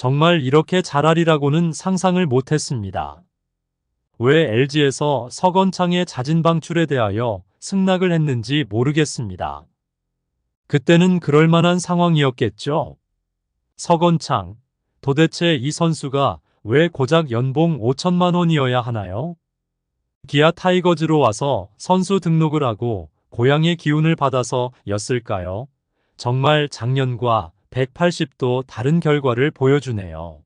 정말 이렇게 잘하리라고는 상상을 못했습니다. 왜 LG에서 서건창의 자진 방출에 대하여 승낙을 했는지 모르겠습니다. 그때는 그럴 만한 상황이었겠죠. 서건창, 도대체 이 선수가 왜 고작 연봉 5천만 원이어야 하나요? 기아 타이거즈로 와서 선수 등록을 하고 고향의 기운을 받아서 였을까요? 정말 작년과 180도 다른 결과를 보여주네요.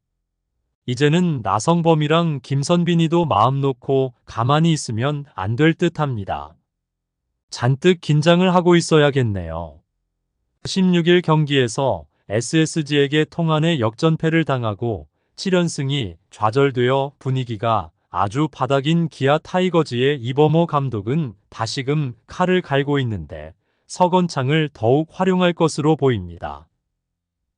이제는 나성범이랑 김선빈이도 마음 놓고 가만히 있으면 안 될 듯합니다. 잔뜩 긴장을 하고 있어야겠네요. 16일 경기에서 SSG에게 통안의 역전패를 당하고 7연승이 좌절되어 분위기가 아주 바닥인 기아 타이거즈의 이범호 감독은 다시금 칼을 갈고 있는데 서건창을 더욱 활용할 것으로 보입니다.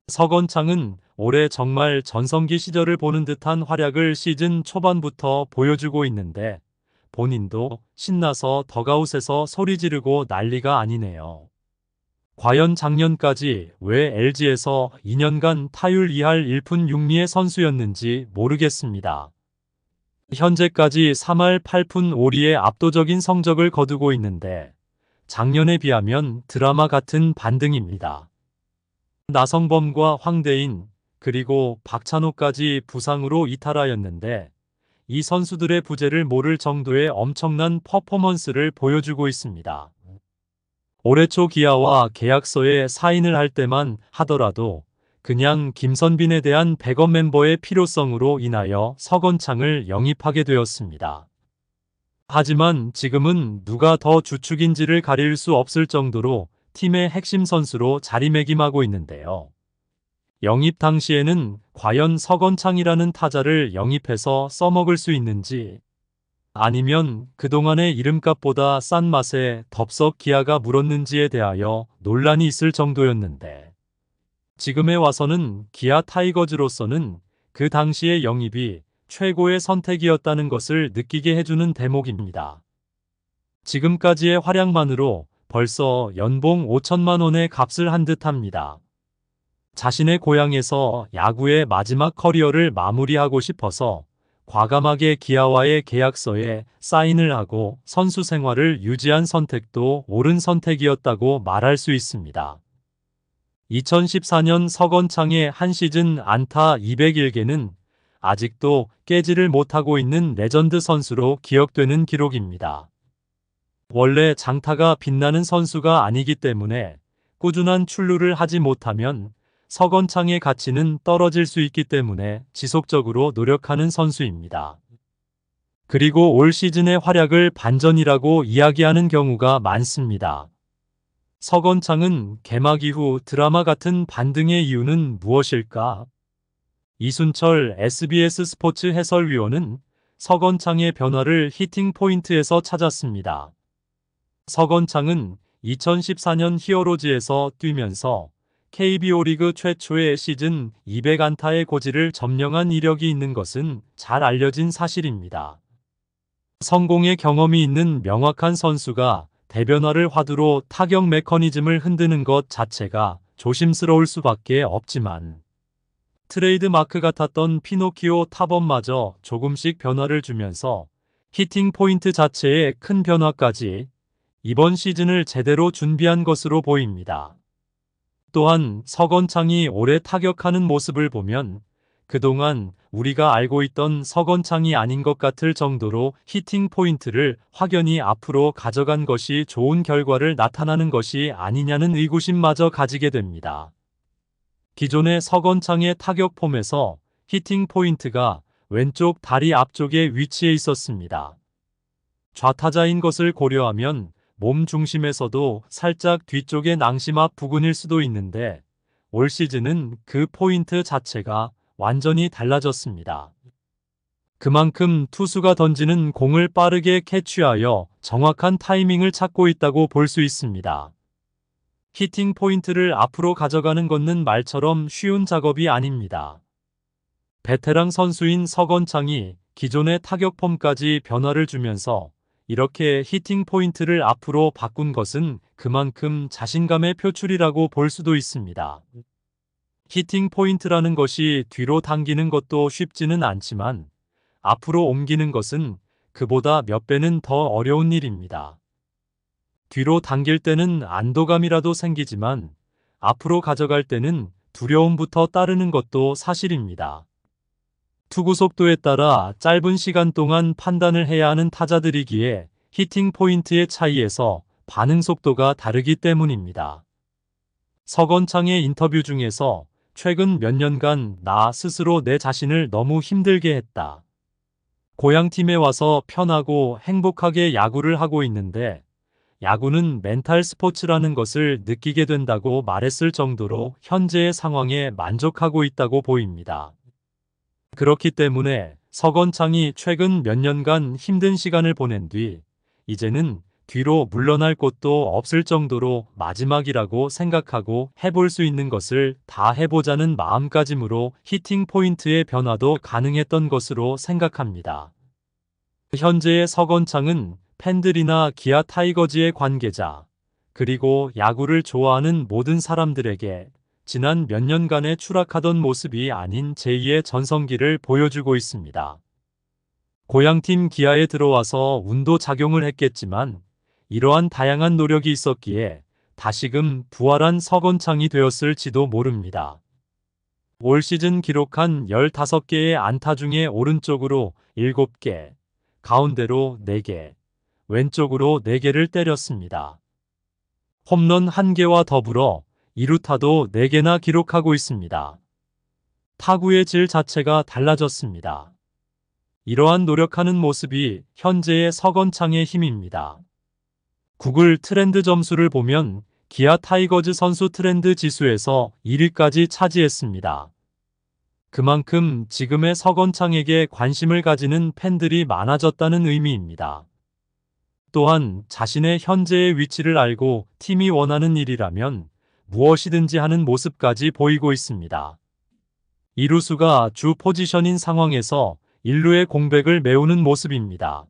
서건창은 올해 정말 전성기 시절을 보는 듯한 활약을 시즌 초반부터 보여주고 있는데 본인도 신나서 덕아웃에서 소리 지르고 난리가 아니네요. 과연 작년까지 왜 LG에서 2년간 타율 2할 1푼 6리의 선수였는지 모르겠습니다. 현재까지 3할 8푼 5리의 압도적인 성적을 거두고 있는데 작년에 비하면 드라마 같은 반등입니다. 나성범과 황대인 그리고 박찬호까지 부상으로 이탈하였는데 이 선수들의 부재를 모를 정도의 엄청난 퍼포먼스를 보여주고 있습니다. 올해 초 기아와 계약서에 사인을 할 때만 하더라도 그냥 김선빈에 대한 백업 멤버의 필요성으로 인하여 서건창을 영입하게 되었습니다. 하지만 지금은 누가 더 주축인지를 가릴 수 없을 정도로 팀의 핵심 선수로 자리매김하고 있는데요. 영입 당시에는 과연 서건창이라는 타자를 영입해서 써먹을 수 있는지 아니면 그동안의 이름값보다 싼 맛에 덥석 기아가 물었는지에 대하여 논란이 있을 정도였는데 지금에 와서는 기아 타이거즈로서는 그 당시의 영입이 최고의 선택이었다는 것을 느끼게 해주는 대목입니다. 지금까지의 활약만으로 벌써 연봉 5천만 원의 값을 한 듯합니다. 자신의 고향에서 야구의 마지막 커리어를 마무리하고 싶어서 과감하게 기아와의 계약서에 사인을 하고 선수 생활을 유지한 선택도 옳은 선택이었다고 말할 수 있습니다. 2014년 서건창의 한 시즌 안타 201개는 아직도 깨지를 못하고 있는 레전드 선수로 기억되는 기록입니다. 원래 장타가 빛나는 선수가 아니기 때문에 꾸준한 출루를 하지 못하면 서건창의 가치는 떨어질 수 있기 때문에 지속적으로 노력하는 선수입니다. 그리고 올 시즌의 활약을 반전이라고 이야기하는 경우가 많습니다. 서건창은 개막 이후 드라마 같은 반등의 이유는 무엇일까? 이순철 SBS 스포츠 해설위원은 서건창의 변화를 히팅 포인트에서 찾았습니다. 서건창은 2014년 히어로즈에서 뛰면서 KBO 리그 최초의 시즌 200안타의 고지를 점령한 이력이 있는 것은 잘 알려진 사실입니다. 성공의 경험이 있는 명확한 선수가 대변화를 화두로 타격 메커니즘을 흔드는 것 자체가 조심스러울 수밖에 없지만 트레이드 마크 같았던 피노키오 타범마저 조금씩 변화를 주면서 히팅 포인트 자체에 큰 변화까지 이번 시즌을 제대로 준비한 것으로 보입니다. 또한 서건창이 올해 타격하는 모습을 보면 그동안 우리가 알고 있던 서건창이 아닌 것 같을 정도로 히팅 포인트를 확연히 앞으로 가져간 것이 좋은 결과를 나타나는 것이 아니냐는 의구심마저 가지게 됩니다. 기존의 서건창의 타격 폼에서 히팅 포인트가 왼쪽 다리 앞쪽에 위치해 있었습니다. 좌타자인 것을 고려하면 몸 중심에서도 살짝 뒤쪽의 낭심 앞 부근일 수도 있는데 올 시즌은 그 포인트 자체가 완전히 달라졌습니다. 그만큼 투수가 던지는 공을 빠르게 캐치하여 정확한 타이밍을 찾고 있다고 볼 수 있습니다. 히팅 포인트를 앞으로 가져가는 것은 말처럼 쉬운 작업이 아닙니다. 베테랑 선수인 서건창이 기존의 타격 폼까지 변화를 주면서 이렇게 히팅 포인트를 앞으로 바꾼 것은 그만큼 자신감의 표출이라고 볼 수도 있습니다. 히팅 포인트라는 것이 뒤로 당기는 것도 쉽지는 않지만 앞으로 옮기는 것은 그보다 몇 배는 더 어려운 일입니다. 뒤로 당길 때는 안도감이라도 생기지만 앞으로 가져갈 때는 두려움부터 따르는 것도 사실입니다. 투구 속도에 따라 짧은 시간 동안 판단을 해야 하는 타자들이기에 히팅 포인트의 차이에서 반응 속도가 다르기 때문입니다. 석원창의 인터뷰 중에서 최근 몇 년간 나 스스로 내 자신을 너무 힘들게 했다. 고향팀에 와서 편하고 행복하게 야구를 하고 있는데 야구는 멘탈 스포츠라는 것을 느끼게 된다고 말했을 정도로 현재의 상황에 만족하고 있다고 보입니다. 그렇기 때문에 석원창이 최근 몇 년간 힘든 시간을 보낸 뒤 이제는 뒤로 물러날 곳도 없을 정도로 마지막이라고 생각하고 해볼 수 있는 것을 다 해보자는 마음가짐으로 히팅 포인트의 변화도 가능했던 것으로 생각합니다. 현재의 석원창은 팬들이나 기아 타이거즈의 관계자, 그리고 야구를 좋아하는 모든 사람들에게 지난 몇 년간의 추락하던 모습이 아닌 제2의 전성기를 보여주고 있습니다. 고향팀 기아에 들어와서 운도 작용을 했겠지만 이러한 다양한 노력이 있었기에 다시금 부활한 석원창이 되었을지도 모릅니다. 올 시즌 기록한 15개의 안타 중에 오른쪽으로 7개, 가운데로 4개, 왼쪽으로 4개를 때렸습니다. 홈런 1개와 더불어 2루타도 4개나 기록하고 있습니다. 타구의 질 자체가 달라졌습니다. 이러한 노력하는 모습이 현재의 석원창의 힘입니다. 구글 트렌드 점수를 보면 기아 타이거즈 선수 트렌드 지수에서 1위까지 차지했습니다. 그만큼 지금의 석원창에게 관심을 가지는 팬들이 많아졌다는 의미입니다. 또한 자신의 현재의 위치를 알고 팀이 원하는 일이라면 무엇이든지 하는 모습까지 보이고 있습니다. 이루수가 주 포지션인 상황에서 1루의 공백을 메우는 모습입니다.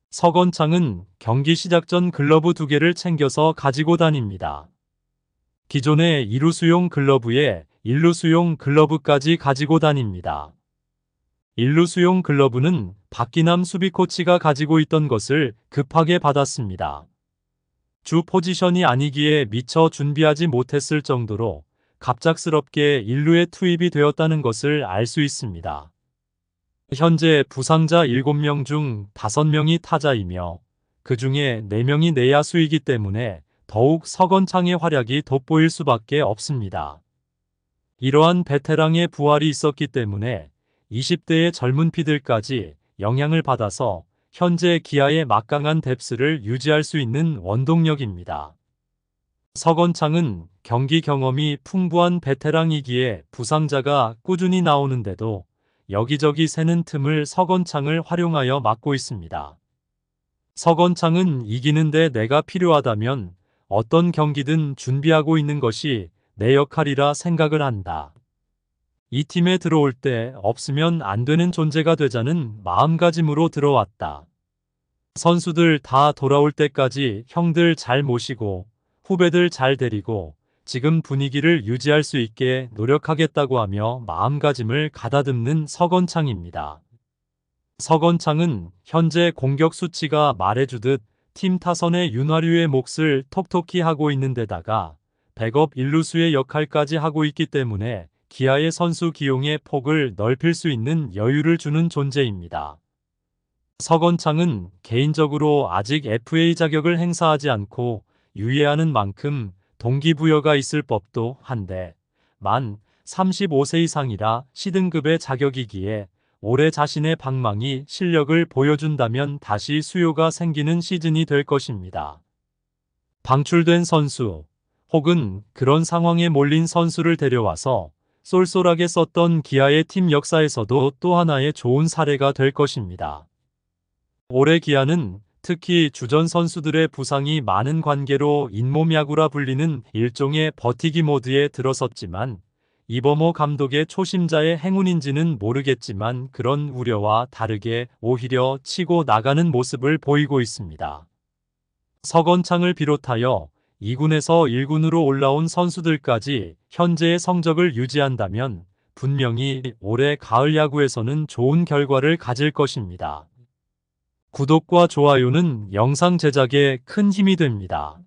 석원창은 경기 시작 전 글러브 2개를 챙겨서 가지고 다닙니다. 기존의 이루수용 글러브에 1루수용 글러브까지 가지고 다닙니다. 1루수용 글러브는 박기남 수비 코치가 가지고 있던 것을 급하게 받았습니다. 주 포지션이 아니기에 미처 준비하지 못했을 정도로 갑작스럽게 1루에 투입이 되었다는 것을 알 수 있습니다. 현재 부상자 7명 중 5명이 타자이며 그 중에 4명이 내야수이기 때문에 더욱 석원창의 활약이 돋보일 수밖에 없습니다. 이러한 베테랑의 부활이 있었기 때문에 20대의 젊은 피들까지 영향을 받아서 현재 기아의 막강한 뎁스를 유지할 수 있는 원동력입니다. 석원창은 경기 경험이 풍부한 베테랑이기에 부상자가 꾸준히 나오는데도 여기저기 새는 틈을 석원창을 활용하여 막고 있습니다. 석원창은 이기는데 내가 필요하다면 어떤 경기든 준비하고 있는 것이 내 역할이라 생각을 한다. 이 팀에 들어올 때 없으면 안 되는 존재가 되자는 마음가짐으로 들어왔다. 선수들 다 돌아올 때까지 형들 잘 모시고 후배들 잘 데리고 지금 분위기를 유지할 수 있게 노력하겠다고 하며 마음가짐을 가다듬는 석원창입니다. 석원창은 현재 공격 수치가 말해주듯 팀 타선의 윤활유의 몫을 톡톡히 하고 있는 데다가 백업 1루수의 역할까지 하고 있기 때문에 기아의 선수 기용의 폭을 넓힐 수 있는 여유를 주는 존재입니다. 석원창은 개인적으로 아직 FA 자격을 행사하지 않고 유예하는 만큼 동기부여가 있을 법도 한데 만 35세 이상이라 C등급의 자격이기에 올해 자신의 방망이 실력을 보여준다면 다시 수요가 생기는 시즌이 될 것입니다. 방출된 선수 혹은 그런 상황에 몰린 선수를 데려와서 쏠쏠하게 썼던 기아의 팀 역사에서도 또 하나의 좋은 사례가 될 것입니다. 올해 기아는 특히 주전 선수들의 부상이 많은 관계로 잇몸야구라 불리는 일종의 버티기 모드에 들어섰지만 이범호 감독의 초심자의 행운인지는 모르겠지만 그런 우려와 다르게 오히려 치고 나가는 모습을 보이고 있습니다. 석원창을 비롯하여 2군에서 1군으로 올라온 선수들까지 현재의 성적을 유지한다면 분명히 올해 가을 야구에서는 좋은 결과를 가질 것입니다. 구독과 좋아요는 영상 제작에 큰 힘이 됩니다.